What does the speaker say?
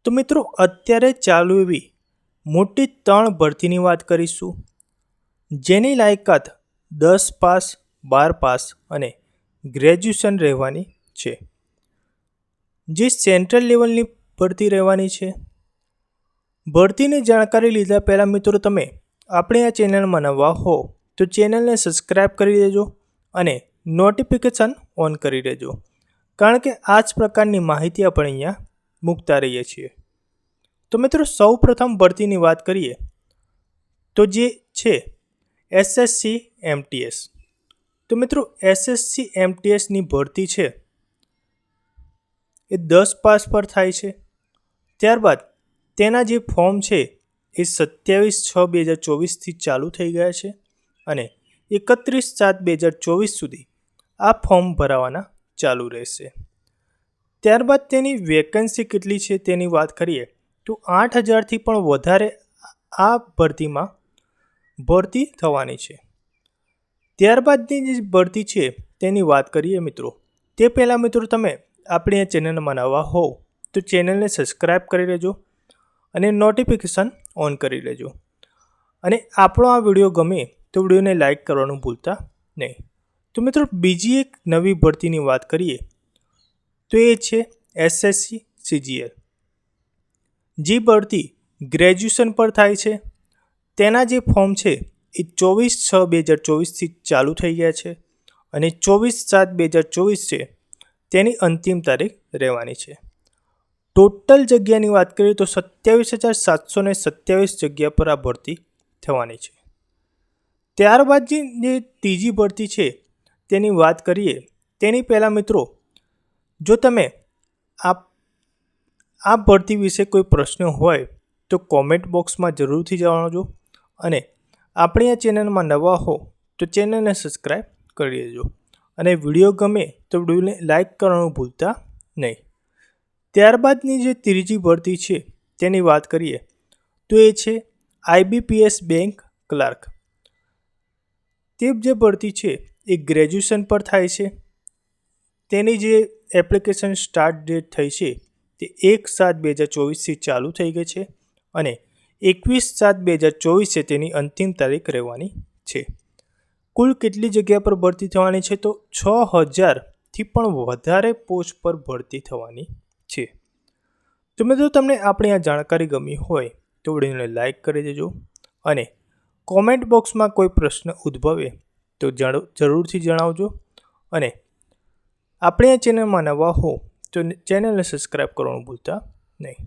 તો મિત્રો અત્યારે ચાલુ એવી મોટી 3 ભરતીની વાત કરીશું, જેની લાયકાત 10 પાસ, 12 પાસ અને ગ્રેજ્યુએશન રહેવાની છે, જે સેન્ટ્રલ લેવલની ભરતી રહેવાની છે. ભરતીની જાણકારી લીધા પહેલાં મિત્રો તમે આપણે આ ચેનલમાં નવા હો તો ચેનલને સબસ્ક્રાઈબ કરી દેજો અને નોટિફિકેશન ઓન કરી દેજો, કારણ કે આ જ પ્રકારની માહિતી આપણે અહીંયા મૂકતા રહીએ છીએ. તો મિત્રો સૌ પ્રથમ ભરતીની વાત કરીએ તો જે છે એસએસસી એમટીએસ. તો મિત્રો એસએસસી એમટીએસની ભરતી છે એ 10 પાસ પર થાય છે. ત્યારબાદ તેના જે ફોર્મ છે એ 27/6/2024થી ચાલુ થઈ ગયા છે અને 31/7/2024 સુધી આ ફોર્મ ભરાવાના ચાલુ રહેશે. ત્યારબાદ તેની વેકન્સી કેટલી છે તેની વાત કરીએ તો 8,000થી પણ વધારે આ ભરતીમાં ભરતી થવાની છે. ત્યારબાદની જે ભરતી છે તેની વાત કરીએ મિત્રો, તે પહેલાં મિત્રો તમે આપણી આ ચેનલમાં નવા હો તો ચેનલને સબસ્ક્રાઈબ કરી લેજો અને નોટિફિકેશન ઓન કરી લેજો. અને આપણો આ વિડીયો ગમે તો વિડીયોને લાઈક કરવાનું ભૂલતા નહીં. તો મિત્રો બીજી એક નવી ભરતીની વાત કરીએ તો એ છે એસએસસી સીજીએલ. જે ભરતી ગ્રેજ્યુએશન પર થાય છે તેના જે ફોર્મ છે એ 24/6/2024થી ચાલુ થઈ ગયા છે અને 24/7/2024 છે તેની અંતિમ તારીખ રહેવાની છે. ટોટલ જગ્યાની વાત કરીએ તો 27,727 જગ્યા પર આ ભરતી થવાની છે. ત્યારબાદ જે ત્રીજી ભરતી છે તેની વાત કરીએ તેની પહેલાં મિત્રો, જો તમે આ ભરતી વિશે કોઈ પ્રશ્ન હોય તો કોમેન્ટ બોક્સમાં જરૂરથી જણાવજો અને આપણી આ ચેનલમાં નવા હો તો ચેનલને સબસ્ક્રાઈબ કરી દેજો અને વિડીયો ગમે તો વિડીયોને લાઈક કરવાનું ભૂલતા નહીં. ત્યારબાદની જે ત્રીજી ભરતી છે તેની વાત કરીએ તો એ છે આઈબીપીએસ બેંક ક્લાર્ક. તે જે ભરતી છે એ ગ્રેજ્યુએશન પર થાય છે. તેની જે એપ્લિકેશન સ્ટાર્ટ ડેટ થઈ છે તે 1/7/2024થી ચાલુ થઈ ગઈ છે અને 21/7/2024 છે તેની અંતિમ તારીખ રહેવાની છે. કુલ કેટલી જગ્યા પર ભરતી થવાની છે તો 6,000થી પણ વધારે પોસ્ટ પર ભરતી થવાની છે. તો મિત્રો તમને આપણી આ જાણકારી ગમી હોય તો વિડીયોને લાઈક કરી દેજો અને કોમેન્ટ બોક્સમાં કોઈ પ્રશ્ન ઉદ્ભવે તો જરૂરથી જણાવજો અને આપણે આ ચેનલમાં નવા હો તો ચેનલને સબસ્ક્રાઈબ કરવાનું ભૂલતા નહીં.